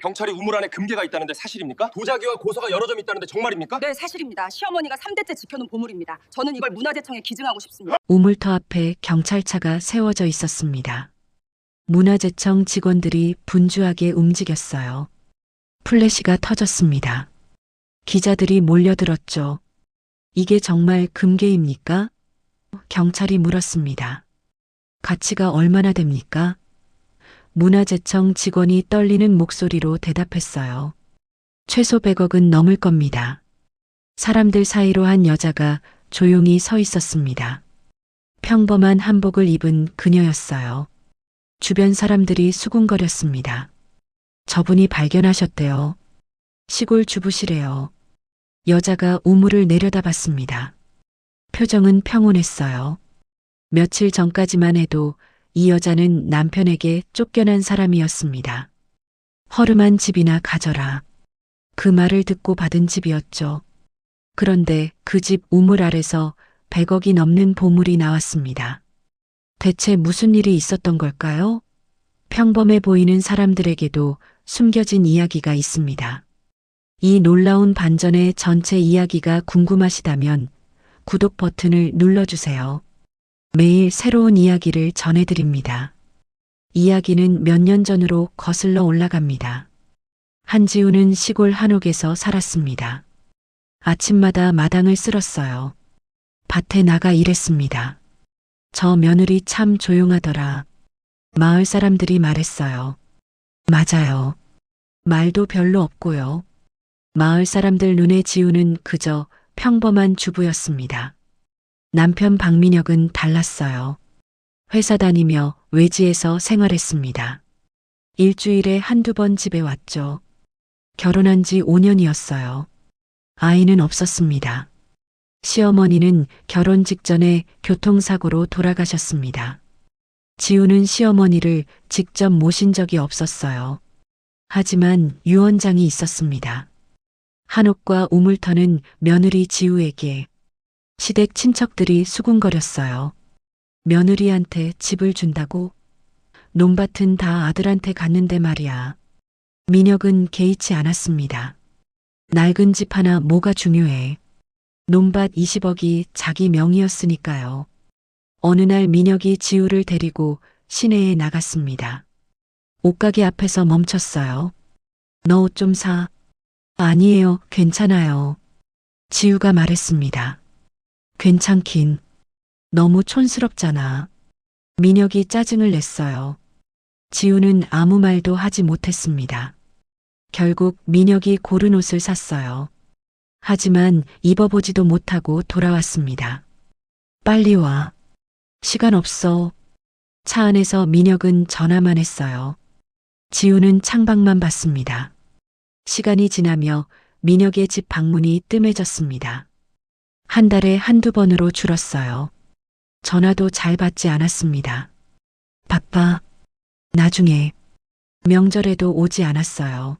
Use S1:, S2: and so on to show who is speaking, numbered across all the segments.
S1: 경찰이 우물 안에 금괴가 있다는데 사실입니까? 도자기와 고서가 여러 점 있다는데 정말입니까?
S2: 네, 사실입니다. 시어머니가 3대째 지켜놓은 보물입니다. 저는 이걸 문화재청에 기증하고 싶습니다.
S3: 우물터 앞에 경찰차가 세워져 있었습니다. 문화재청 직원들이 분주하게 움직였어요. 플래시가 터졌습니다. 기자들이 몰려들었죠. 이게 정말 금괴입니까? 경찰이 물었습니다. 가치가 얼마나 됩니까? 문화재청 직원이 떨리는 목소리로 대답했어요. 최소 100억은 넘을 겁니다. 사람들 사이로 한 여자가 조용히 서 있었습니다. 평범한 한복을 입은 그녀였어요. 주변 사람들이 수군거렸습니다. 저분이 발견하셨대요. 시골 주부시래요. 여자가 우물을 내려다봤습니다. 표정은 평온했어요. 며칠 전까지만 해도 이 여자는 남편에게 쫓겨난 사람이었습니다. 허름한 집이나 가져라. 그 말을 듣고 받은 집이었죠. 그런데 그 집 우물 아래서 100억이 넘는 보물이 나왔습니다. 대체 무슨 일이 있었던 걸까요? 평범해 보이는 사람들에게도 숨겨진 이야기가 있습니다. 이 놀라운 반전의 전체 이야기가 궁금하시다면 구독 버튼을 눌러주세요. 매일 새로운 이야기를 전해드립니다. 이야기는 몇 년 전으로 거슬러 올라갑니다. 한지우는 시골 한옥에서 살았습니다. 아침마다 마당을 쓸었어요. 밭에 나가 일했습니다. 저 며느리 참 조용하더라. 마을 사람들이 말했어요. 맞아요. 말도 별로 없고요. 마을 사람들 눈에 지우는 그저 평범한 주부였습니다. 남편 박민혁은 달랐어요. 회사 다니며 외지에서 생활했습니다. 일주일에 한두 번 집에 왔죠. 결혼한 지 5년이었어요. 아이는 없었습니다. 시어머니는 결혼 직전에 교통사고로 돌아가셨습니다. 지우는 시어머니를 직접 모신 적이 없었어요. 하지만 유언장이 있었습니다. 한옥과 우물터는 며느리 지우에게. 시댁 친척들이 수군거렸어요. 며느리한테 집을 준다고? 논밭은 다 아들한테 갔는데 말이야. 민혁은 개의치 않았습니다. 낡은 집 하나 뭐가 중요해. 논밭 20억이 자기 명의였으니까요. 어느 날 민혁이 지우를 데리고 시내에 나갔습니다. 옷가게 앞에서 멈췄어요. 너 옷 좀 사. 아니에요, 괜찮아요. 지우가 말했습니다. 괜찮긴. 너무 촌스럽잖아. 민혁이 짜증을 냈어요. 지우는 아무 말도 하지 못했습니다. 결국 민혁이 고른 옷을 샀어요. 하지만 입어보지도 못하고 돌아왔습니다. 빨리 와. 시간 없어. 차 안에서 민혁은 전화만 했어요. 지우는 창밖만 봤습니다. 시간이 지나며 민혁의 집 방문이 뜸해졌습니다. 한 달에 한두 번으로 줄었어요. 전화도 잘 받지 않았습니다. 바빠. 나중에. 명절에도 오지 않았어요.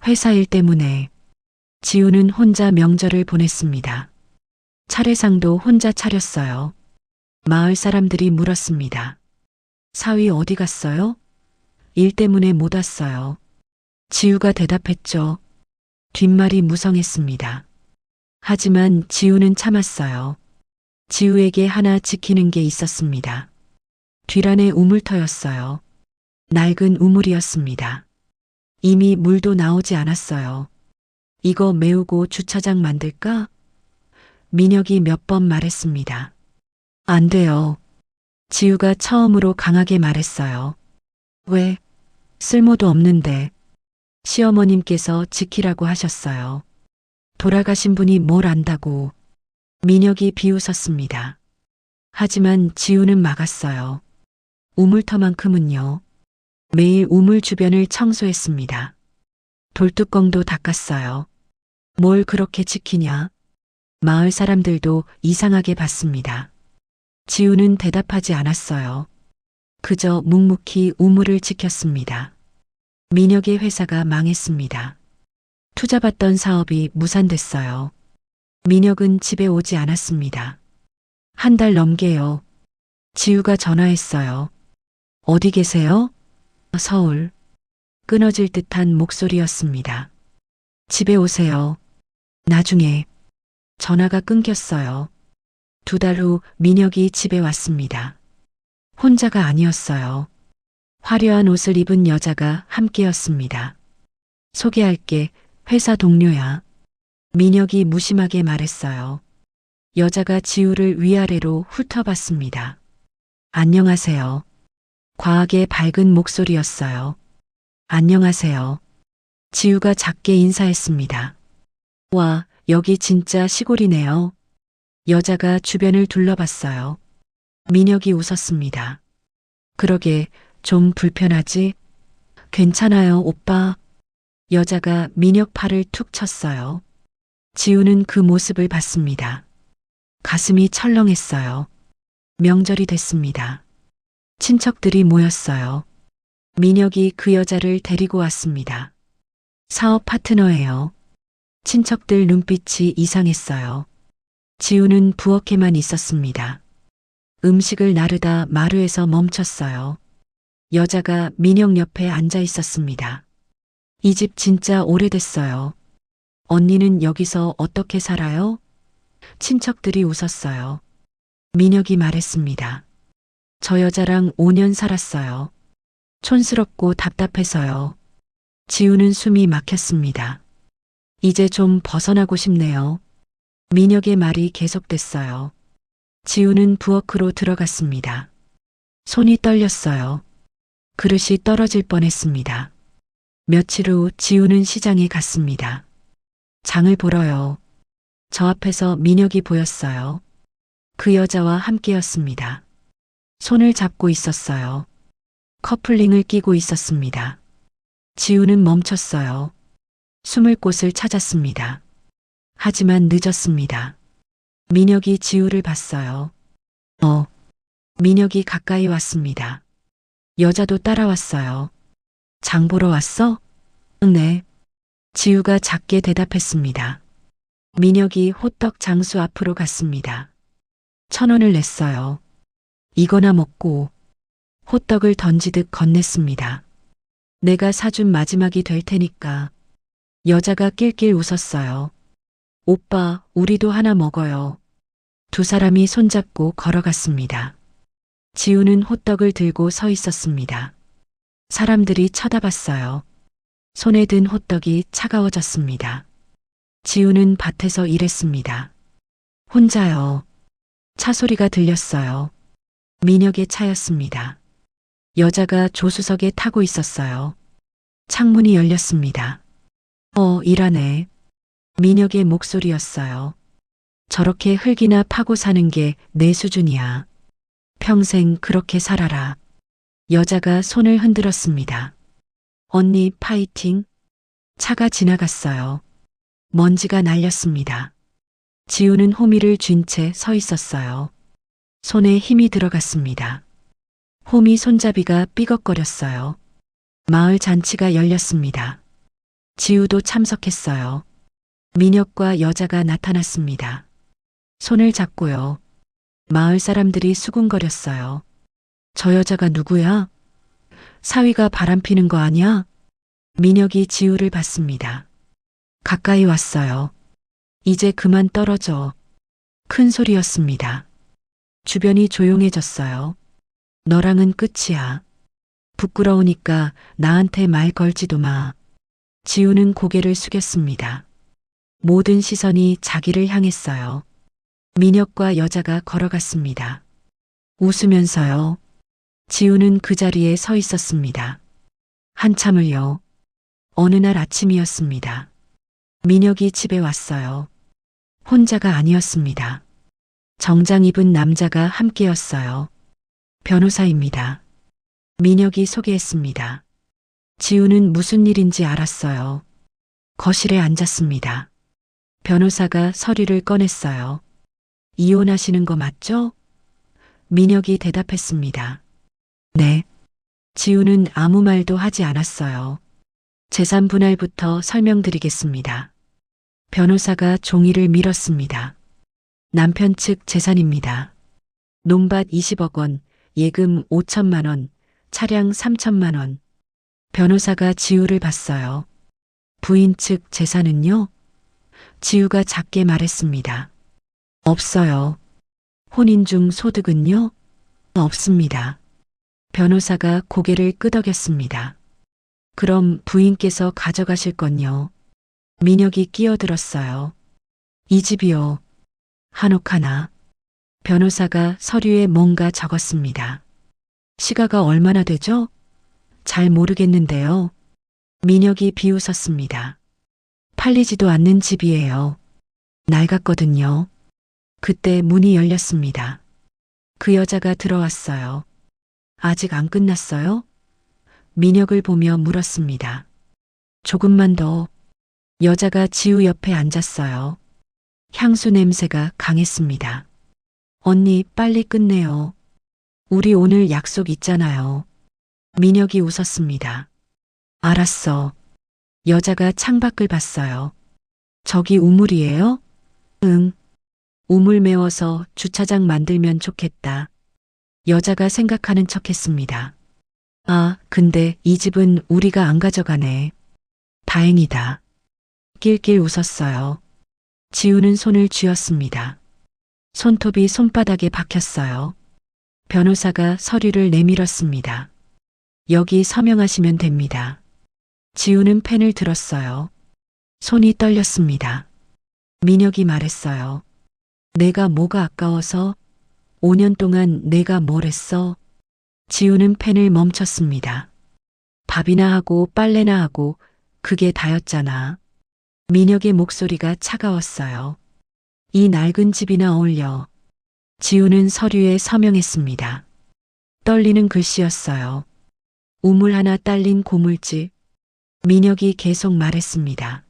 S3: 회사 일 때문에. 지우는 혼자 명절을 보냈습니다. 차례상도 혼자 차렸어요. 마을 사람들이 물었습니다. 사위 어디 갔어요? 일 때문에 못 왔어요. 지우가 대답했죠. 뒷말이 무성했습니다. 하지만 지우는 참았어요. 지우에게 하나 지키는 게 있었습니다. 뒤란의 우물터였어요. 낡은 우물이었습니다. 이미 물도 나오지 않았어요. 이거 메우고 주차장 만들까? 민혁이 몇 번 말했습니다. 안 돼요. 지우가 처음으로 강하게 말했어요. 왜? 쓸모도 없는데. 시어머님께서 지키라고 하셨어요. 돌아가신 분이 뭘 안다고. 민혁이 비웃었습니다. 하지만 지우는 막았어요. 우물터만큼은요. 매일 우물 주변을 청소했습니다. 돌뚜껑도 닦았어요. 뭘 그렇게 지키냐? 마을 사람들도 이상하게 봤습니다. 지우는 대답하지 않았어요. 그저 묵묵히 우물을 지켰습니다. 민혁의 회사가 망했습니다. 투자받던 사업이 무산됐어요. 민혁은 집에 오지 않았습니다. 한 달 넘게요. 지우가 전화했어요. 어디 계세요? 서울. 끊어질 듯한 목소리였습니다. 집에 오세요. 나중에. 전화가 끊겼어요. 2달 후 민혁이 집에 왔습니다. 혼자가 아니었어요. 화려한 옷을 입은 여자가 함께였습니다. 소개할게, 회사 동료야. 민혁이 무심하게 말했어요. 여자가 지우를 위아래로 훑어봤습니다. 안녕하세요. 과하게 밝은 목소리였어요. 안녕하세요. 지우가 작게 인사했습니다. 와, 여기 진짜 시골이네요. 여자가 주변을 둘러봤어요. 민혁이 웃었습니다. 그러게, 좀 불편하지? 괜찮아요, 오빠. 여자가 민혁 팔을 툭 쳤어요. 지우는 그 모습을 봤습니다. 가슴이 철렁했어요. 명절이 됐습니다. 친척들이 모였어요. 민혁이 그 여자를 데리고 왔습니다. 사업 파트너예요. 친척들 눈빛이 이상했어요. 지우는 부엌에만 있었습니다. 음식을 나르다 마루에서 멈췄어요. 여자가 민혁 옆에 앉아 있었습니다. 이 집 진짜 오래됐어요. 언니는 여기서 어떻게 살아요? 친척들이 웃었어요. 민혁이 말했습니다. 저 여자랑 5년 살았어요. 촌스럽고 답답해서요. 지우는 숨이 막혔습니다. 이제 좀 벗어나고 싶네요. 민혁의 말이 계속됐어요. 지우는 부엌으로 들어갔습니다. 손이 떨렸어요. 그릇이 떨어질 뻔했습니다. 며칠 후 지우는 시장에 갔습니다. 장을 보러요. 저 앞에서 민혁이 보였어요. 그 여자와 함께였습니다. 손을 잡고 있었어요. 커플링을 끼고 있었습니다. 지우는 멈췄어요. 숨을 곳을 찾았습니다. 하지만 늦었습니다. 민혁이 지우를 봤어요. 민혁이 가까이 왔습니다. 여자도 따라왔어요. 장 보러 왔어? 네. 지우가 작게 대답했습니다. 민혁이 호떡 장수 앞으로 갔습니다. 1,000원을 냈어요. 이거나 먹고. 호떡을 던지듯 건넸습니다. 내가 사준 마지막이 될 테니까. 여자가 낄낄 웃었어요. 오빠, 우리도 하나 먹어요. 두 사람이 손잡고 걸어갔습니다. 지우는 호떡을 들고 서 있었습니다. 사람들이 쳐다봤어요. 손에 든 호떡이 차가워졌습니다. 지우는 밭에서 일했습니다. 혼자요. 차 소리가 들렸어요. 민혁의 차였습니다. 여자가 조수석에 타고 있었어요. 창문이 열렸습니다. 일하네. 민혁의 목소리였어요. 저렇게 흙이나 파고 사는 게 내 수준이야. 평생 그렇게 살아라. 여자가 손을 흔들었습니다. 언니 파이팅. 차가 지나갔어요. 먼지가 날렸습니다. 지우는 호미를 쥔 채 서 있었어요. 손에 힘이 들어갔습니다. 호미 손잡이가 삐걱거렸어요. 마을 잔치가 열렸습니다. 지우도 참석했어요. 민혁과 여자가 나타났습니다. 손을 잡고요. 마을 사람들이 수군거렸어요. 저 여자가 누구야? 사위가 바람피는 거 아니야? 민혁이 지우를 봤습니다. 가까이 왔어요. 이제 그만 떨어져. 큰 소리였습니다. 주변이 조용해졌어요. 너랑은 끝이야. 부끄러우니까 나한테 말 걸지도 마. 지우는 고개를 숙였습니다. 모든 시선이 자기를 향했어요. 민혁과 여자가 걸어갔습니다. 웃으면서요. 지우는 그 자리에 서 있었습니다. 한참을요. 어느 날 아침이었습니다. 민혁이 집에 왔어요. 혼자가 아니었습니다. 정장 입은 남자가 함께였어요. 변호사입니다. 민혁이 소개했습니다. 지우는 무슨 일인지 알았어요. 거실에 앉았습니다. 변호사가 서류를 꺼냈어요. 이혼하시는 거 맞죠? 민혁이 대답했습니다. 네. 지우는 아무 말도 하지 않았어요. 재산 분할부터 설명드리겠습니다. 변호사가 종이를 밀었습니다. 남편 측 재산입니다. 논밭 20억 원, 예금 5천만 원, 차량 3천만 원. 변호사가 지우를 봤어요. 부인 측 재산은요? 지우가 작게 말했습니다. 없어요. 혼인 중 소득은요? 없습니다. 변호사가 고개를 끄덕였습니다. 그럼 부인께서 가져가실 건요? 민혁이 끼어들었어요. 이 집이요. 한옥 하나. 변호사가 서류에 뭔가 적었습니다. 시가가 얼마나 되죠? 잘 모르겠는데요. 민혁이 비웃었습니다. 팔리지도 않는 집이에요. 낡았거든요. 그때 문이 열렸습니다. 그 여자가 들어왔어요. 아직 안 끝났어요? 민혁을 보며 물었습니다. 조금만 더. 여자가 지우 옆에 앉았어요. 향수 냄새가 강했습니다. 언니, 빨리 끝내요. 우리 오늘 약속 있잖아요. 민혁이 웃었습니다. 알았어. 여자가 창밖을 봤어요. 저기 우물이에요? 응. 우물 메워서 주차장 만들면 좋겠다. 여자가 생각하는 척 했습니다. 아, 근데 이 집은 우리가 안 가져가네. 다행이다. 낄낄 웃었어요. 지우는 손을 쥐었습니다. 손톱이 손바닥에 박혔어요. 변호사가 서류를 내밀었습니다. 여기 서명하시면 됩니다. 지우는 펜을 들었어요. 손이 떨렸습니다. 민혁이 말했어요. 내가 뭐가 아까워서 5년 동안 내가 뭘 했어? 지우는 펜을 멈췄습니다. 밥이나 하고 빨래나 하고 그게 다였잖아. 민혁의 목소리가 차가웠어요. 이 낡은 집이나 어울려. 지우는 서류에 서명했습니다. 떨리는 글씨였어요. 우물 하나 딸린 고물집. 민혁이 계속 말했습니다.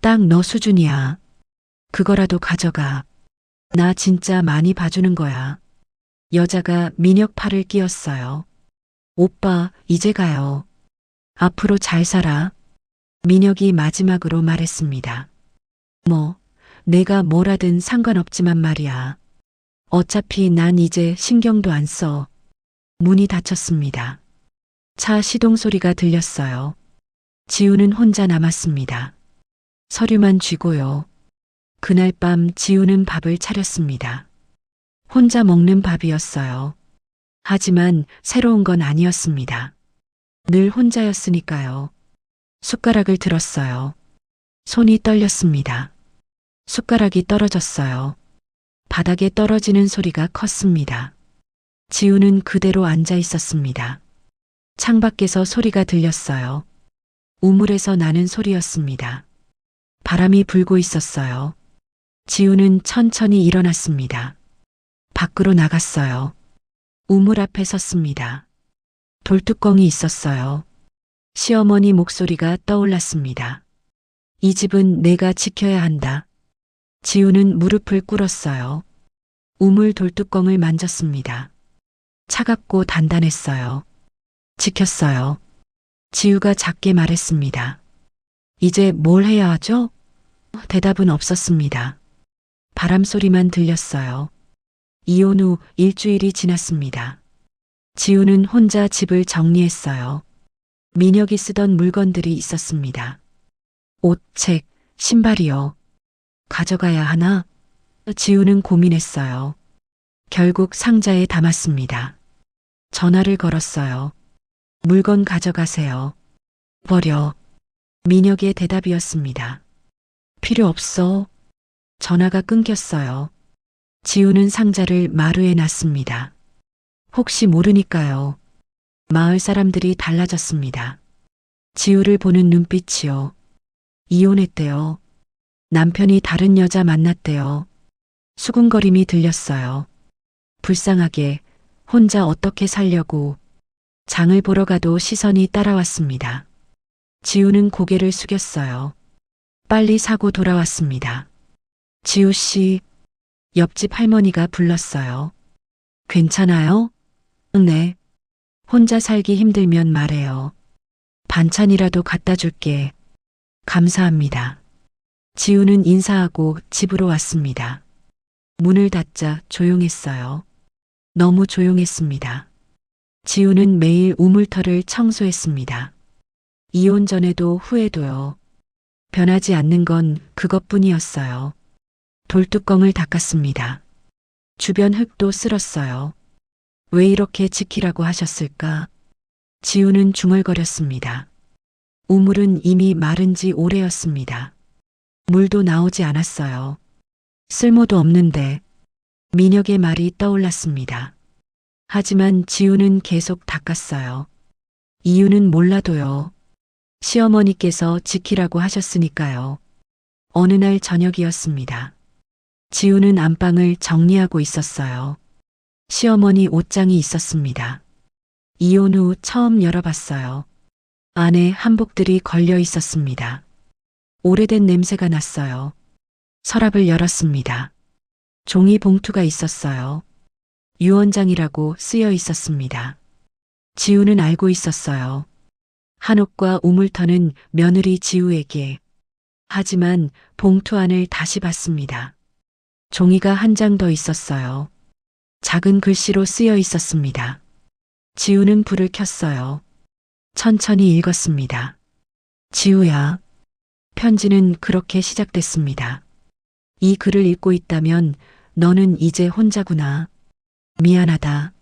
S3: 딱 너 수준이야. 그거라도 가져가. 나 진짜 많이 봐주는 거야. 여자가 민혁 팔을 끼웠어요. 오빠, 이제 가요. 앞으로 잘 살아. 민혁이 마지막으로 말했습니다. 뭐, 내가 뭘 하든 상관없지만 말이야. 어차피 난 이제 신경도 안 써. 문이 닫혔습니다. 차 시동 소리가 들렸어요. 지우는 혼자 남았습니다. 서류만 쥐고요. 그날 밤 지우는 밥을 차렸습니다. 혼자 먹는 밥이었어요. 하지만 새로운 건 아니었습니다. 늘 혼자였으니까요. 숟가락을 들었어요. 손이 떨렸습니다. 숟가락이 떨어졌어요. 바닥에 떨어지는 소리가 컸습니다. 지우는 그대로 앉아 있었습니다. 창밖에서 소리가 들렸어요. 우물에서 나는 소리였습니다. 바람이 불고 있었어요. 지우는 천천히 일어났습니다. 밖으로 나갔어요. 우물 앞에 섰습니다. 돌뚜껑이 있었어요. 시어머니 목소리가 떠올랐습니다. 이 집은 내가 지켜야 한다. 지우는 무릎을 꿇었어요. 우물 돌뚜껑을 만졌습니다. 차갑고 단단했어요. 지켰어요. 지우가 작게 말했습니다. 이제 뭘 해야 하죠? 대답은 없었습니다. 바람 소리만 들렸어요. 이혼 후 일주일이 지났습니다. 지우는 혼자 집을 정리했어요. 민혁이 쓰던 물건들이 있었습니다. 옷, 책, 신발이요. 가져가야 하나? 지우는 고민했어요. 결국 상자에 담았습니다. 전화를 걸었어요. 물건 가져가세요. 버려. 민혁의 대답이었습니다. 필요 없어. 전화가 끊겼어요. 지우는 상자를 마루에 놨습니다. 혹시 모르니까요. 마을 사람들이 달라졌습니다. 지우를 보는 눈빛이요. 이혼했대요. 남편이 다른 여자 만났대요. 수군거림이 들렸어요. 불쌍하게 혼자 어떻게 살려고. 장을 보러 가도 시선이 따라왔습니다. 지우는 고개를 숙였어요. 빨리 사고 돌아왔습니다. 지우 씨, 옆집 할머니가 불렀어요. 괜찮아요? 네. 혼자 살기 힘들면 말해요. 반찬이라도 갖다 줄게. 감사합니다. 지우는 인사하고 집으로 왔습니다. 문을 닫자 조용했어요. 너무 조용했습니다. 지우는 매일 우물터를 청소했습니다. 이혼 전에도 후에도요. 변하지 않는 건 그것뿐이었어요. 돌뚜껑을 닦았습니다. 주변 흙도 쓸었어요. 왜 이렇게 지키라고 하셨을까? 지우는 중얼거렸습니다. 우물은 이미 마른 지 오래였습니다. 물도 나오지 않았어요. 쓸모도 없는데 민혁의 말이 떠올랐습니다. 하지만 지우는 계속 닦았어요. 이유는 몰라도요. 시어머니께서 지키라고 하셨으니까요. 어느 날 저녁이었습니다. 지우는 안방을 정리하고 있었어요. 시어머니 옷장이 있었습니다. 이혼 후 처음 열어봤어요. 안에 한복들이 걸려 있었습니다. 오래된 냄새가 났어요. 서랍을 열었습니다. 종이 봉투가 있었어요. 유언장이라고 쓰여 있었습니다. 지우는 알고 있었어요. 한옥과 우물터는 며느리 지우에게. 하지만 봉투 안을 다시 봤습니다. 종이가 한 장 더 있었어요. 작은 글씨로 쓰여 있었습니다. 지우는 불을 켰어요. 천천히 읽었습니다. 지우야. 편지는 그렇게 시작됐습니다. 이 글을 읽고 있다면 너는 이제 혼자구나. 미안하다.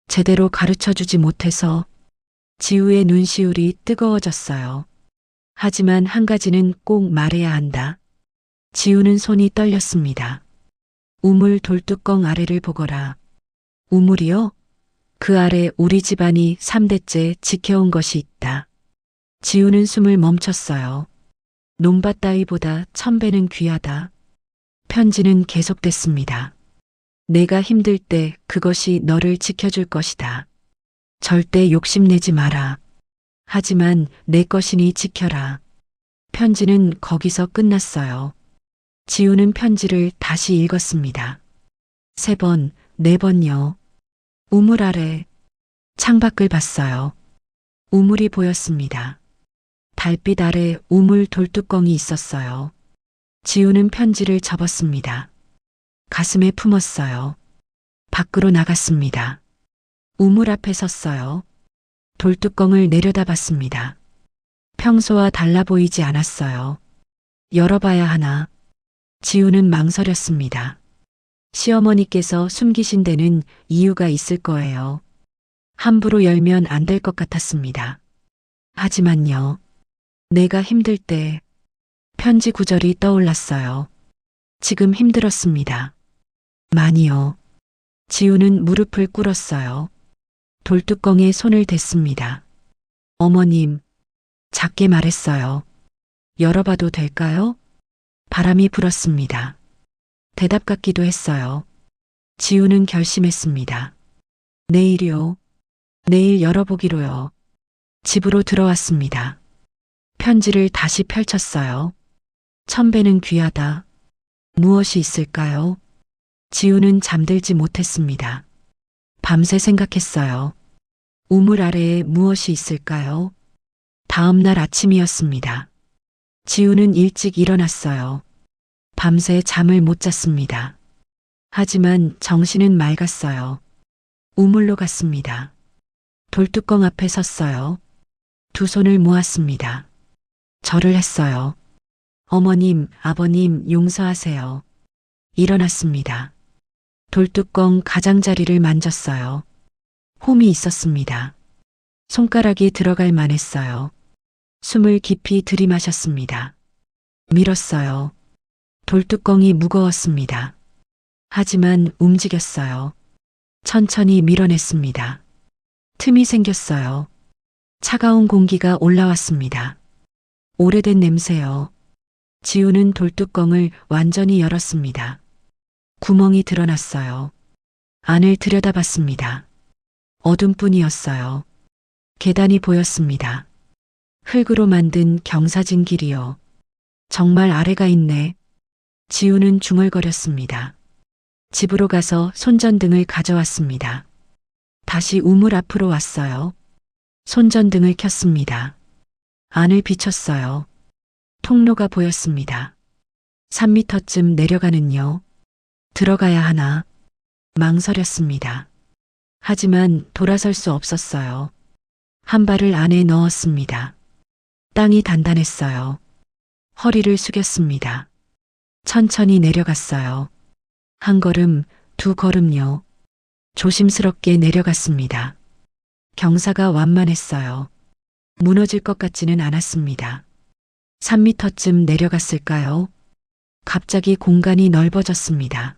S3: 제대로 가르쳐 주지 못해서. 지우의 눈시울이 뜨거워졌어요. 하지만 한 가지는 꼭 말해야 한다. 지우는 손이 떨렸습니다. 우물 돌뚜껑 아래를 보거라. 우물이요? 그 아래 우리 집안이 3대째 지켜온 것이 있다. 지우는 숨을 멈췄어요. 논밭 따위보다 1000배는 귀하다. 편지는 계속됐습니다. 내가 힘들 때 그것이 너를 지켜줄 것이다. 절대 욕심내지 마라. 하지만 내 것이니 지켜라. 편지는 거기서 끝났어요. 지우는 편지를 다시 읽었습니다. 3번, 4번요. 우물 아래. 창밖을 봤어요. 우물이 보였습니다. 달빛 아래 우물 돌뚜껑이 있었어요. 지우는 편지를 접었습니다. 가슴에 품었어요. 밖으로 나갔습니다. 우물 앞에 섰어요. 돌뚜껑을 내려다봤습니다. 평소와 달라 보이지 않았어요. 열어봐야 하나. 지우는 망설였습니다. 시어머니께서 숨기신 데는 이유가 있을 거예요. 함부로 열면 안 될 것 같았습니다. 하지만요. 내가 힘들 때 편지 구절이 떠올랐어요. 지금 힘들었습니다. 많이요. 지우는 무릎을 꿇었어요. 돌뚜껑에 손을 댔습니다. 어머님, 작게 말했어요. 열어봐도 될까요? 바람이 불었습니다. 대답 같기도 했어요. 지우는 결심했습니다. 내일이요. 내일 열어보기로요. 집으로 들어왔습니다. 편지를 다시 펼쳤어요. 1000배는 귀하다. 무엇이 있을까요? 지우는 잠들지 못했습니다. 밤새 생각했어요. 우물 아래에 무엇이 있을까요? 다음 날 아침이었습니다. 지우는 일찍 일어났어요. 밤새 잠을 못 잤습니다. 하지만 정신은 맑았어요. 우물로 갔습니다. 돌뚜껑 앞에 섰어요. 두 손을 모았습니다. 절을 했어요. 어머님, 아버님 용서하세요. 일어났습니다. 돌뚜껑 가장자리를 만졌어요. 홈이 있었습니다. 손가락이 들어갈 만했어요. 숨을 깊이 들이마셨습니다. 밀었어요. 돌뚜껑이 무거웠습니다. 하지만 움직였어요. 천천히 밀어냈습니다. 틈이 생겼어요. 차가운 공기가 올라왔습니다. 오래된 냄새요. 지우는 돌뚜껑을 완전히 열었습니다. 구멍이 드러났어요. 안을 들여다봤습니다. 어둠뿐이었어요. 계단이 보였습니다. 흙으로 만든 경사진 길이요. 정말 아래가 있네. 지우는 중얼거렸습니다. 집으로 가서 손전등을 가져왔습니다. 다시 우물 앞으로 왔어요. 손전등을 켰습니다. 안을 비췄어요. 통로가 보였습니다. 3미터쯤 내려가는요. 들어가야 하나. 망설였습니다. 하지만 돌아설 수 없었어요. 한 발을 안에 넣었습니다. 땅이 단단했어요. 허리를 숙였습니다. 천천히 내려갔어요. 한 걸음, 두 걸음요. 조심스럽게 내려갔습니다. 경사가 완만했어요. 무너질 것 같지는 않았습니다. 3미터쯤 내려갔을까요? 갑자기 공간이 넓어졌습니다.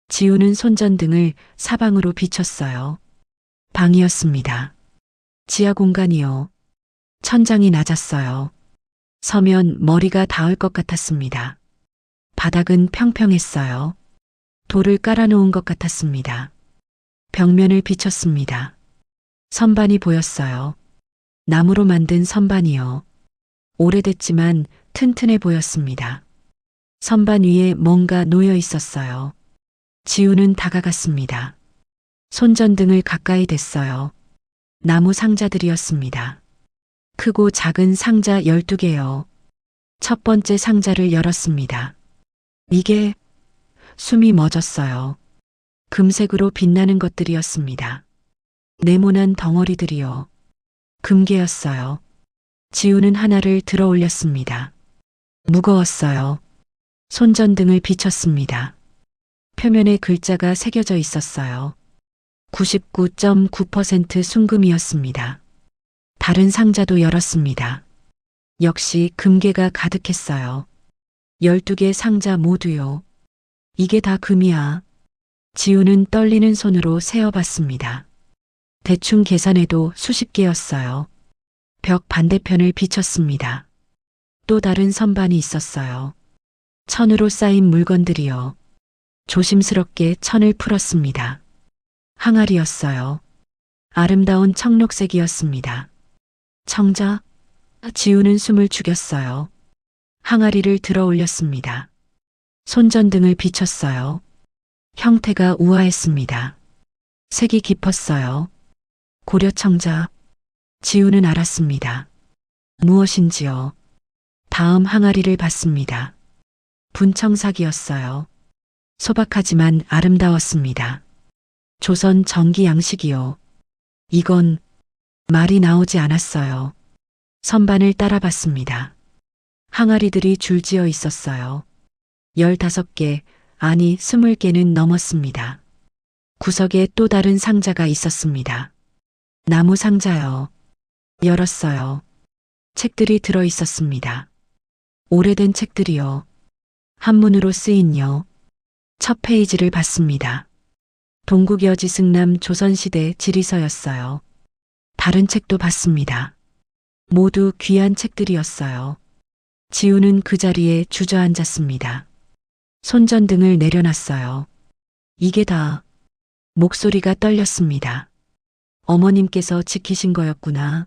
S3: 지우는 손전등을 사방으로 비췄어요. 방이었습니다. 지하 공간이요. 천장이 낮았어요. 서면 머리가 닿을 것 같았습니다. 바닥은 평평했어요. 돌을 깔아놓은 것 같았습니다. 벽면을 비췄습니다. 선반이 보였어요. 나무로 만든 선반이요. 오래됐지만 튼튼해 보였습니다. 선반 위에 뭔가 놓여 있었어요. 지우는 다가갔습니다. 손전등을 가까이 댔어요. 나무 상자들이었습니다. 크고 작은 상자 12개요. 첫 번째 상자를 열었습니다. 이게 숨이 멎었어요. 금색으로 빛나는 것들이었습니다. 네모난 덩어리들이요. 금괴였어요. 지우는 하나를 들어 올렸습니다. 무거웠어요. 손전등을 비췄습니다. 표면에 글자가 새겨져 있었어요. 99.9% 순금이었습니다. 다른 상자도 열었습니다. 역시 금괴가 가득했어요. 12개 상자 모두요. 이게 다 금이야. 지우는 떨리는 손으로 세어봤습니다. 대충 계산해도 수십 개였어요. 벽 반대편을 비췄습니다. 또 다른 선반이 있었어요. 천으로 쌓인 물건들이요. 조심스럽게 천을 풀었습니다. 항아리였어요. 아름다운 청록색이었습니다. 청자? 지우는 숨을 죽였어요. 항아리를 들어 올렸습니다. 손전등을 비췄어요. 형태가 우아했습니다. 색이 깊었어요. 고려청자. 지우는 알았습니다. 무엇인지요. 다음 항아리를 봤습니다. 분청삭이었어요. 소박하지만 아름다웠습니다. 조선 전기 양식이요. 이건 말이 나오지 않았어요. 선반을 따라봤습니다. 항아리들이 줄지어 있었어요. 15개, 아니 20개는 넘었습니다. 구석에 또 다른 상자가 있었습니다. 나무 상자요. 열었어요. 책들이 들어 있었습니다. 오래된 책들이요. 한문으로 쓰인요. 첫 페이지를 봤습니다. 동국여지 승남 조선시대 지리서였어요. 다른 책도 봤습니다. 모두 귀한 책들이었어요. 지우는 그 자리에 주저앉았습니다. 손전등을 내려놨어요. 이게 다. 목소리가 떨렸습니다. 어머님께서 지키신 거였구나.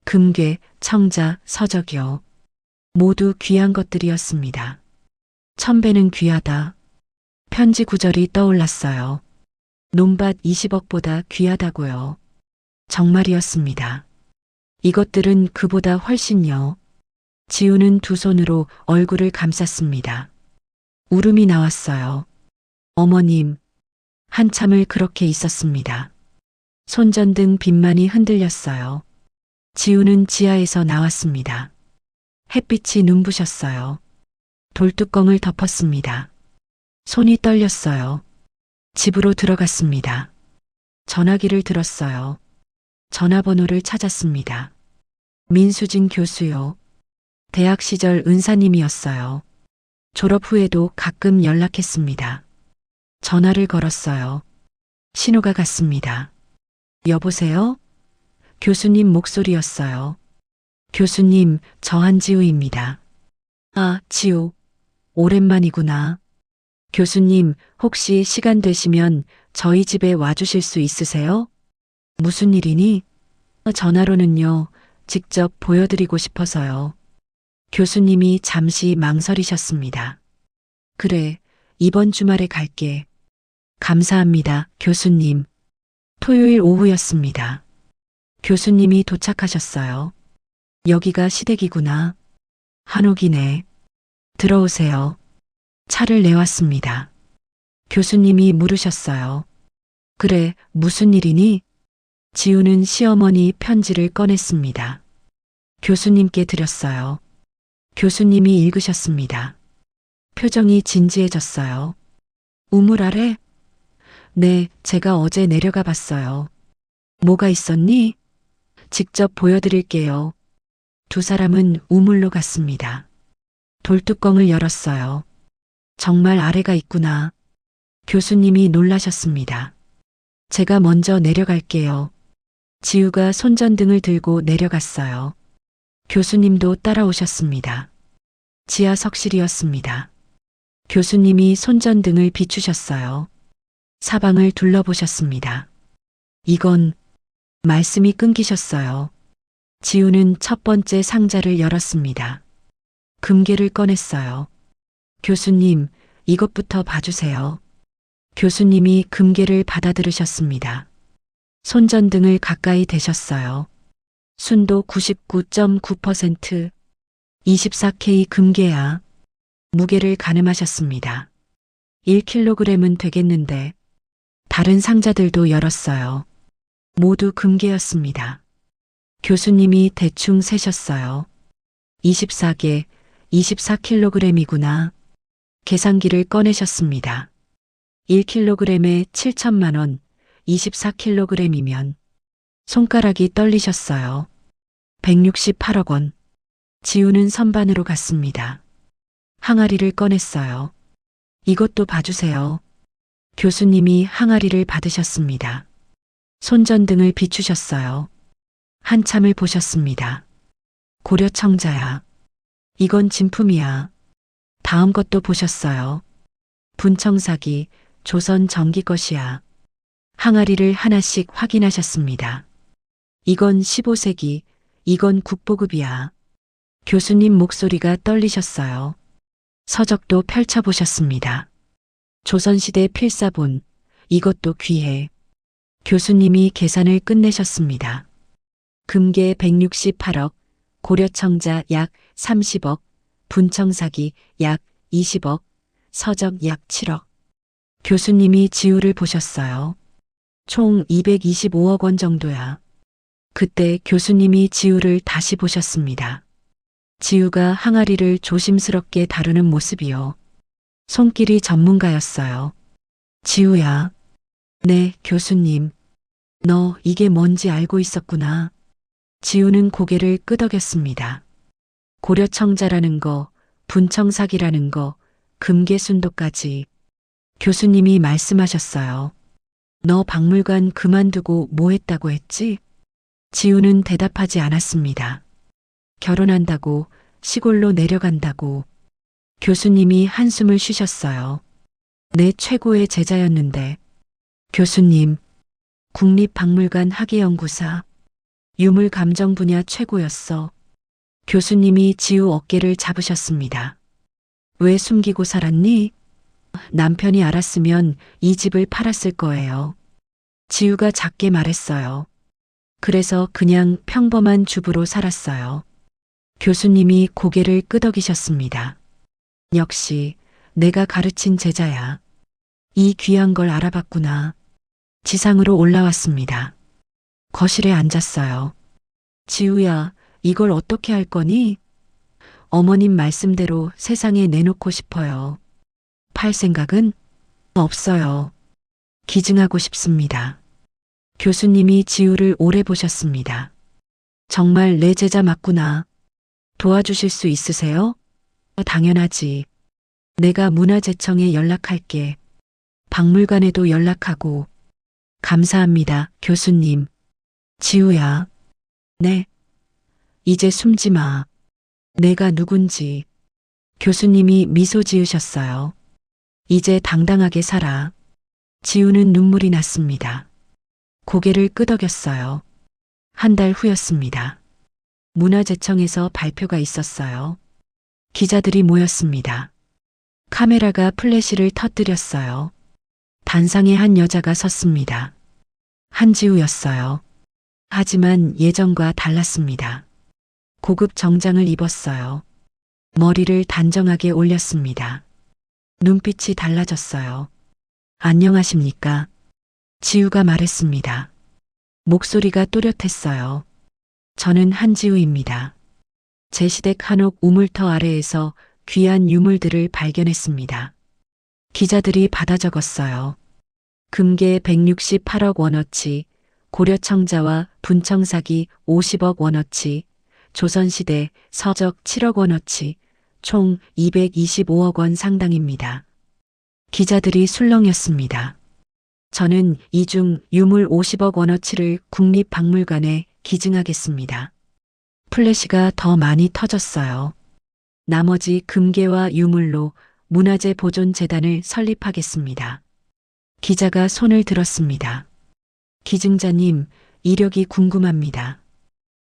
S3: 금괴, 청자, 서적이요. 모두 귀한 것들이었습니다. 1000배는 귀하다. 편지 구절이 떠올랐어요. 논밭 20억보다 귀하다고요. 정말이었습니다. 이것들은 그보다 훨씬요. 지우는 두 손으로 얼굴을 감쌌습니다. 울음이 나왔어요. 어머님, 한참을 그렇게 있었습니다. 손전등 빛만이 흔들렸어요. 지우는 지하에서 나왔습니다. 햇빛이 눈부셨어요. 돌뚜껑을 덮었습니다. 손이 떨렸어요. 집으로 들어갔습니다. 전화기를 들었어요. 전화번호를 찾았습니다. 민수진 교수요. 대학 시절 은사님이었어요. 졸업 후에도 가끔 연락했습니다. 전화를 걸었어요. 신호가 갔습니다. 여보세요? 교수님 목소리였어요. 교수님, 저 한지우입니다. 아, 지우. 오랜만이구나. 교수님, 혹시 시간 되시면 저희 집에 와주실 수 있으세요? 무슨 일이니? 전화로는요, 직접 보여드리고 싶어서요. 교수님이 잠시 망설이셨습니다. 그래, 이번 주말에 갈게. 감사합니다, 교수님. 토요일 오후였습니다. 교수님이 도착하셨어요. 여기가 시댁이구나. 한옥이네. 들어오세요. 차를 내왔습니다. 교수님이 물으셨어요. 그래, 무슨 일이니? 지우는 시어머니 편지를 꺼냈습니다. 교수님께 드렸어요. 교수님이 읽으셨습니다. 표정이 진지해졌어요. 우물 아래? 네, 제가 어제 내려가 봤어요. 뭐가 있었니? 직접 보여드릴게요. 두 사람은 우물로 갔습니다. 돌뚜껑을 열었어요. 정말 아래가 있구나. 교수님이 놀라셨습니다. 제가 먼저 내려갈게요. 지우가 손전등을 들고 내려갔어요. 교수님도 따라오셨습니다. 지하석실이었습니다. 교수님이 손전등을 비추셨어요. 사방을 둘러보셨습니다. 이건 말씀이 끊기셨어요. 지우는 첫 번째 상자를 열었습니다. 금괴를 꺼냈어요. 교수님, 이것부터 봐주세요. 교수님이 금괴를 받아들으셨습니다. 손전등을 가까이 대셨어요. 순도 99.9%, 24K 금괴야. 무게를 가늠하셨습니다. 1kg은 되겠는데. 다른 상자들도 열었어요. 모두 금괴였습니다. 교수님이 대충 세셨어요. 24개, 24kg이구나. 계산기를 꺼내셨습니다. 1kg에 7천만 원, 24kg이면 손가락이 떨리셨어요. 168억 원. 지우는 선반으로 갔습니다. 항아리를 꺼냈어요. 이것도 봐주세요. 교수님이 항아리를 받으셨습니다. 손전등을 비추셨어요. 한참을 보셨습니다. 고려청자야. 이건 진품이야. 다음 것도 보셨어요. 분청사기, 조선 전기 것이야. 항아리를 하나씩 확인하셨습니다. 이건 15세기, 이건 국보급이야. 교수님 목소리가 떨리셨어요. 서적도 펼쳐보셨습니다. 조선시대 필사본, 이것도 귀해. 교수님이 계산을 끝내셨습니다. 금괴 168억, 고려청자 약 30억, 분청사기 약 20억, 서적 약 7억. 교수님이 지우를 보셨어요. 총 225억 원 정도야. 그때 교수님이 지우를 다시 보셨습니다. 지우가 항아리를 조심스럽게 다루는 모습이요. 손길이 전문가였어요. 지우야. 네, 교수님. 너 이게 뭔지 알고 있었구나. 지우는 고개를 끄덕였습니다. 고려청자라는 거, 분청사기라는 거, 금괴순도까지. 교수님이 말씀하셨어요. 너 박물관 그만두고 뭐 했다고 했지? 지우는 대답하지 않았습니다. 결혼한다고, 시골로 내려간다고. 교수님이 한숨을 쉬셨어요. 내 최고의 제자였는데. 교수님, 국립박물관 학예연구사, 유물감정 분야 최고였어. 교수님이 지우 어깨를 잡으셨습니다. 왜 숨기고 살았니? 남편이 알았으면 이 집을 팔았을 거예요. 지우가 작게 말했어요. 그래서 그냥 평범한 주부로 살았어요. 교수님이 고개를 끄덕이셨습니다. 역시 내가 가르친 제자야. 이 귀한 걸 알아봤구나. 지상으로 올라왔습니다. 거실에 앉았어요. 지우야, 이걸 어떻게 할 거니? 어머님 말씀대로 세상에 내놓고 싶어요. 팔 생각은 없어요. 기증하고 싶습니다. 교수님이 지우를 오래 보셨습니다. 정말 내 제자 맞구나. 도와주실 수 있으세요? 당연하지. 내가 문화재청에 연락할게. 박물관에도 연락하고. 감사합니다, 교수님. 지우야. 네. 이제 숨지 마. 내가 누군지. 교수님이 미소 지으셨어요. 이제 당당하게 살아. 지우는 눈물이 났습니다. 고개를 끄덕였어요. 한 달 후였습니다. 문화재청에서 발표가 있었어요. 기자들이 모였습니다. 카메라가 플래시를 터뜨렸어요. 단상에 한 여자가 섰습니다. 한지우였어요. 하지만 예전과 달랐습니다. 고급 정장을 입었어요. 머리를 단정하게 올렸습니다. 눈빛이 달라졌어요. 안녕하십니까? 지우가 말했습니다. 목소리가 또렷했어요. 저는 한지우입니다. 제시댁 한옥 우물터 아래에서 귀한 유물들을 발견했습니다. 기자들이 받아 적었어요. 금괴 168억 원어치, 고려청자와 분청사기 50억 원어치, 조선시대 서적 7억 원어치, 총 225억 원 상당입니다. 기자들이 술렁였습니다. 저는 이 중 유물 50억 원어치를 국립박물관에 기증하겠습니다. 플래시가 더 많이 터졌어요. 나머지 금괴와 유물로 문화재 보존재단을 설립하겠습니다. 기자가 손을 들었습니다. 기증자님, 이력이 궁금합니다.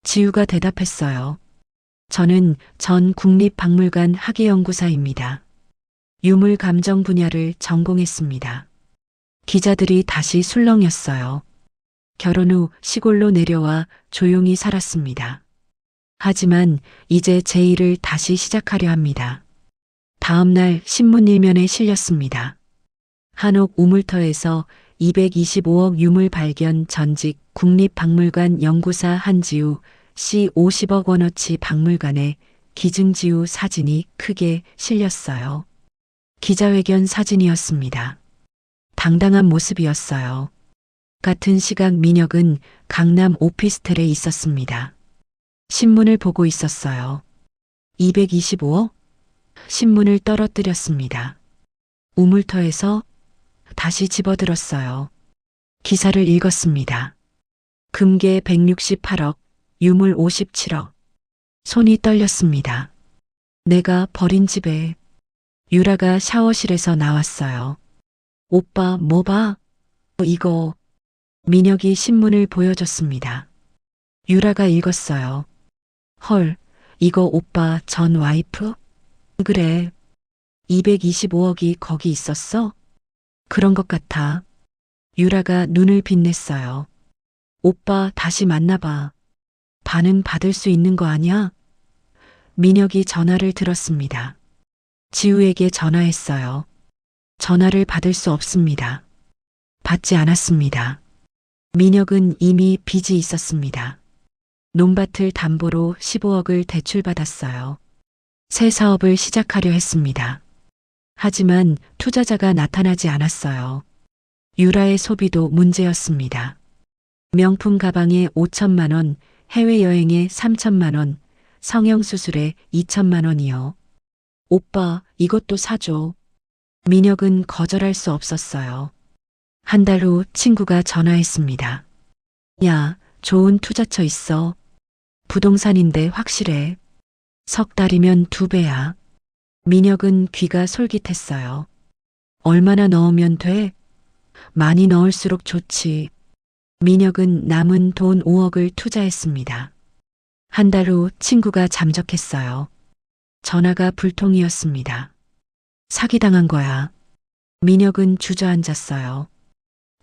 S3: 지우가 대답했어요. 저는 전 국립박물관 학예연구사입니다. 유물 감정 분야를 전공했습니다. 기자들이 다시 술렁였어요. 결혼 후 시골로 내려와 조용히 살았습니다. 하지만 이제 제 일을 다시 시작하려 합니다. 다음 날 신문 일면에 실렸습니다. 한옥 우물터에서 225억 유물 발견 전직 국립박물관 연구사 한지우 씨 50억 원어치 박물관에 기증지우 사진이 크게 실렸어요. 기자회견 사진이었습니다. 당당한 모습이었어요. 같은 시각 민혁은 강남 오피스텔에 있었습니다. 신문을 보고 있었어요. 225억? 신문을 떨어뜨렸습니다. 우물터에서 다시 집어들었어요. 기사를 읽었습니다. 금괴 168억, 유물 57억. 손이 떨렸습니다. 내가 버린 집에 유라가 샤워실에서 나왔어요. 오빠 뭐 봐? 이거. 민혁이 신문을 보여줬습니다. 유라가 읽었어요. 헐, 이거 오빠 전 와이프? 그래. 225억이 거기 있었어? 그런 것 같아. 유라가 눈을 빛냈어요. 오빠 다시 만나봐. 반은 받을 수 있는 거 아니야? 민혁이 전화를 들었습니다. 지우에게 전화했어요. 전화를 받을 수 없습니다. 받지 않았습니다. 민혁은 이미 빚이 있었습니다. 논밭을 담보로 15억을 대출받았어요. 새 사업을 시작하려 했습니다. 하지만 투자자가 나타나지 않았어요. 유라의 소비도 문제였습니다. 명품 가방에 5천만 원, 해외여행에 3천만 원, 성형수술에 2천만 원이요. 오빠, 이것도 사줘. 민혁은 거절할 수 없었어요. 한 달 후 친구가 전화했습니다. 야, 좋은 투자처 있어. 부동산인데 확실해. 석 달이면 2배야. 민혁은 귀가 솔깃했어요. 얼마나 넣으면 돼? 많이 넣을수록 좋지. 민혁은 남은 돈 5억을 투자했습니다. 한 달 후 친구가 잠적했어요. 전화가 불통이었습니다. 사기당한 거야. 민혁은 주저앉았어요.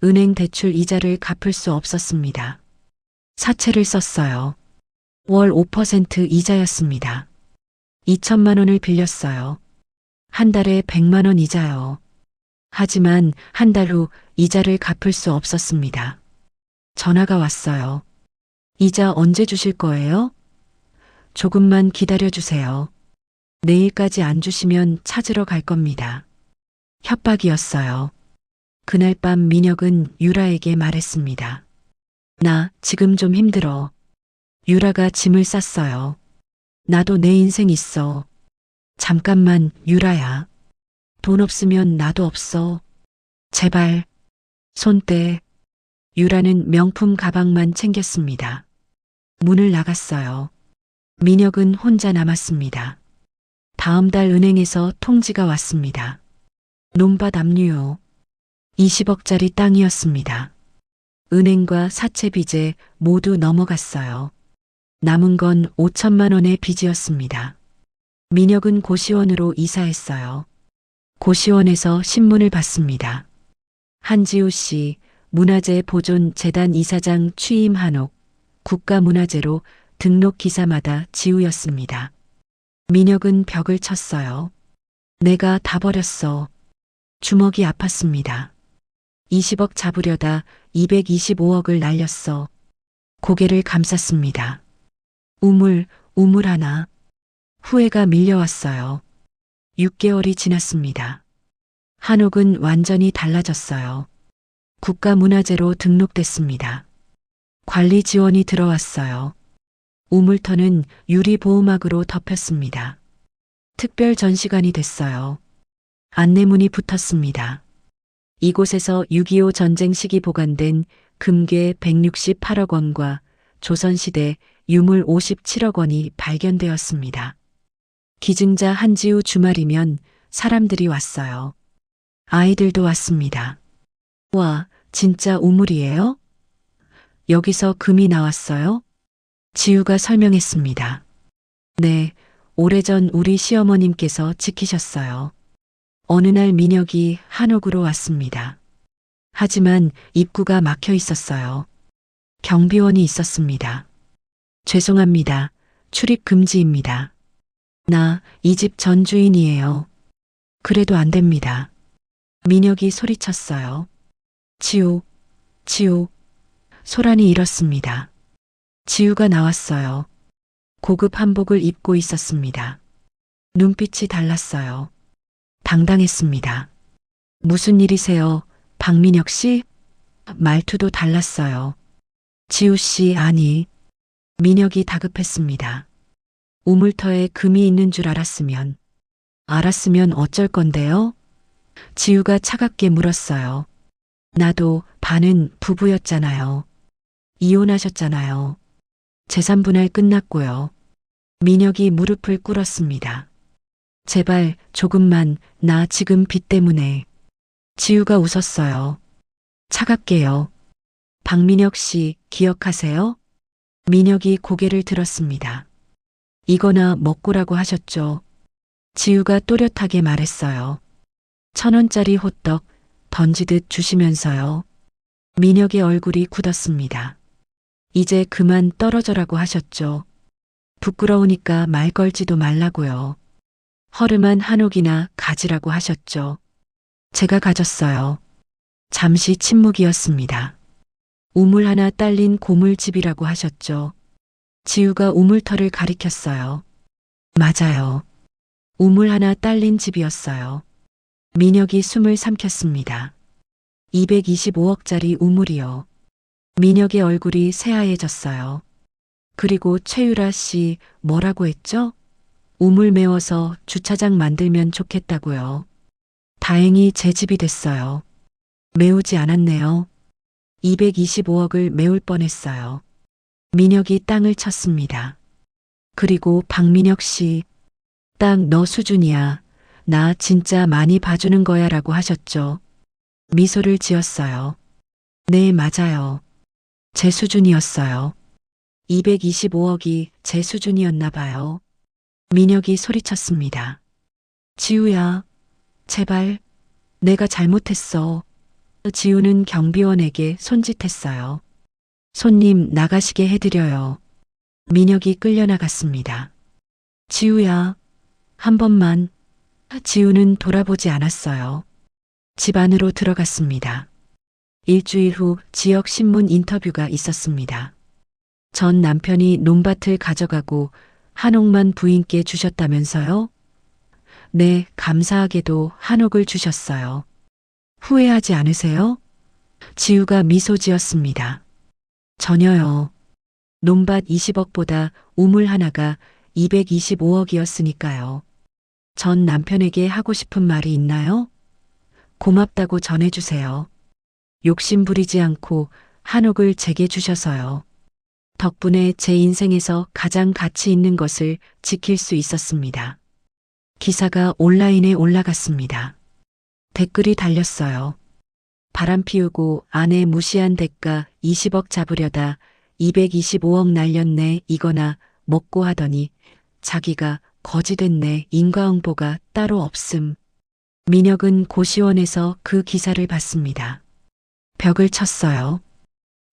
S3: 은행 대출 이자를 갚을 수 없었습니다. 사채를 썼어요. 월 5% 이자였습니다. 2천만 원을 빌렸어요. 한 달에 100만 원 이자요. 하지만 한 달 후 이자를 갚을 수 없었습니다. 전화가 왔어요. 이자 언제 주실 거예요? 조금만 기다려 주세요. 내일까지 안 주시면 찾으러 갈 겁니다. 협박이었어요. 그날 밤 민혁은 유라에게 말했습니다. 나 지금 좀 힘들어. 유라가 짐을 쌌어요. 나도 내 인생 있어. 잠깐만, 유라야. 돈 없으면 나도 없어. 제발. 손 떼. 유라는 명품 가방만 챙겼습니다. 문을 나갔어요. 민혁은 혼자 남았습니다. 다음 달 은행에서 통지가 왔습니다. 논밭 압류요. 20억짜리 땅이었습니다. 은행과 사채 빚에 모두 넘어갔어요. 남은 건 5천만 원의 빚이었습니다. 민혁은 고시원으로 이사했어요. 고시원에서 신문을 봤습니다. 한지우 씨, 문화재 보존 재단 이사장 취임 한옥, 국가문화재로 등록 기사마다 지우였습니다. 민혁은 벽을 쳤어요. 내가 다 버렸어. 주먹이 아팠습니다. 20억 잡으려다 225억을 날렸어. 고개를 감쌌습니다. 우물 하나. 후회가 밀려왔어요. 6개월이 지났습니다. 한옥은 완전히 달라졌어요. 국가문화재로 등록됐습니다. 관리 지원이 들어왔어요. 우물터는 유리보호막으로 덮였습니다. 특별 전시관이 됐어요. 안내문이 붙었습니다. 이곳에서 6.25 전쟁 시기 보관된 금괴 168억 원과 조선시대 유물 57억 원이 발견되었습니다. 기증자 한지우 주말이면 사람들이 왔어요. 아이들도 왔습니다. 와, 진짜 우물이에요? 여기서 금이 나왔어요? 지우가 설명했습니다. 네, 오래전 우리 시어머님께서 지키셨어요. 어느 날 민혁이 한옥으로 왔습니다. 하지만 입구가 막혀 있었어요. 경비원이 있었습니다. 죄송합니다. 출입 금지입니다. 나 이 집 전 주인이에요. 그래도 안 됩니다. 민혁이 소리쳤어요. 지우, 지우. 소란이 일었습니다. 지우가 나왔어요. 고급 한복을 입고 있었습니다. 눈빛이 달랐어요. 당당했습니다. 무슨 일이세요, 박민혁 씨? 말투도 달랐어요. 지우 씨, 아니. 민혁이 다급했습니다. 우물터에 금이 있는 줄 알았으면 어쩔 건데요? 지우가 차갑게 물었어요. 나도 반은 부부였잖아요. 이혼하셨잖아요. 재산 분할 끝났고요. 민혁이 무릎을 꿇었습니다. 제발 조금만, 나 지금 빚 때문에. 지우가 웃었어요. 차갑게요. 박민혁 씨 기억하세요? 민혁이 고개를 들었습니다. 이거나 먹고라고 하셨죠. 지우가 또렷하게 말했어요. 1,000원짜리 호떡 던지듯 주시면서요. 민혁의 얼굴이 굳었습니다. 이제 그만 떨어져라고 하셨죠. 부끄러우니까 말 걸지도 말라고요. 허름한 한옥이나 가지라고 하셨죠. 제가 가졌어요. 잠시 침묵이었습니다. 우물 하나 딸린 고물집이라고 하셨죠. 지우가 우물터를 가리켰어요. 맞아요. 우물 하나 딸린 집이었어요. 민혁이 숨을 삼켰습니다. 225억짜리 우물이요. 민혁의 얼굴이 새하얘졌어요. 그리고 최유라 씨 뭐라고 했죠? 우물 메워서 주차장 만들면 좋겠다고요. 다행히 제 집이 됐어요. 메우지 않았네요. 225억을 메울 뻔했어요. 민혁이 땅을 쳤습니다. 그리고 박민혁 씨, 딱 너 수준이야. 나 진짜 많이 봐주는 거야 라고 하셨죠. 미소를 지었어요. 네, 맞아요. 제 수준이었어요. 225억이 제 수준이었나 봐요. 민혁이 소리쳤습니다. 지우야, 제발, 내가 잘못했어. 지우는 경비원에게 손짓했어요. 손님 나가시게 해드려요. 민혁이 끌려나갔습니다. 지우야, 한 번만. 지우는 돌아보지 않았어요. 집 안으로 들어갔습니다. 일주일 후 지역 신문 인터뷰가 있었습니다. 전 남편이 논밭을 가져가고 한옥만 부인께 주셨다면서요? 네, 감사하게도 한옥을 주셨어요. 후회하지 않으세요? 지우가 미소 지었습니다. 전혀요. 논밭 20억보다 우물 하나가 225억이었으니까요. 전 남편에게 하고 싶은 말이 있나요? 고맙다고 전해주세요. 욕심 부리지 않고 한옥을 제게 주셔서요. 덕분에 제 인생에서 가장 가치 있는 것을 지킬 수 있었습니다. 기사가 온라인에 올라갔습니다. 댓글이 달렸어요. 바람 피우고 아내 무시한 대가 20억 잡으려다 225억 날렸네 이거나 먹고 하더니 자기가 거지 됐네 인과응보가 따로 없음. 민혁은 고시원에서 그 기사를 봤습니다. 벽을 쳤어요.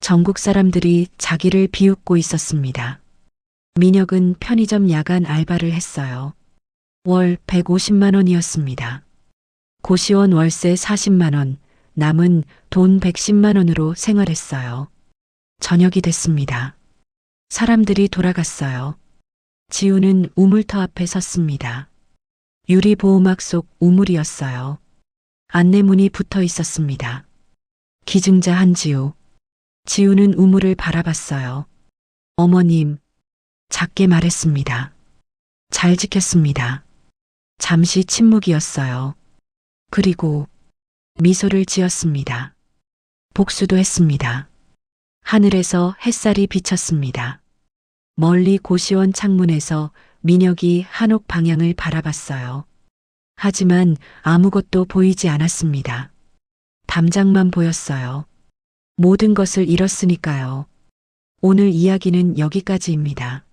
S3: 전국 사람들이 자기를 비웃고 있었습니다. 민혁은 편의점 야간 알바를 했어요. 월 150만 원이었습니다. 고시원 월세 40만 원, 남은 돈 110만 원으로 생활했어요. 저녁이 됐습니다. 사람들이 돌아갔어요. 지우는 우물터 앞에 섰습니다. 유리 보호막 속 우물이었어요. 안내문이 붙어 있었습니다. 기증자 한지우. 지우는 우물을 바라봤어요. 어머님, 작게 말했습니다. 잘 지켰습니다. 잠시 침묵이었어요. 그리고 미소를 지었습니다. 복수도 했습니다. 하늘에서 햇살이 비쳤습니다. 멀리 고시원 창문에서 민혁이 한옥 방향을 바라봤어요. 하지만 아무것도 보이지 않았습니다. 담장만 보였어요. 모든 것을 잃었으니까요. 오늘 이야기는 여기까지입니다.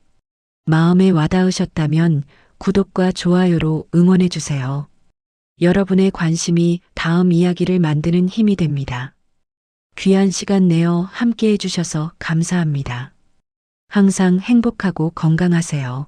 S3: 마음에 와닿으셨다면 구독과 좋아요로 응원해주세요. 여러분의 관심이 다음 이야기를 만드는 힘이 됩니다. 귀한 시간 내어 함께 해주셔서 감사합니다. 항상 행복하고 건강하세요.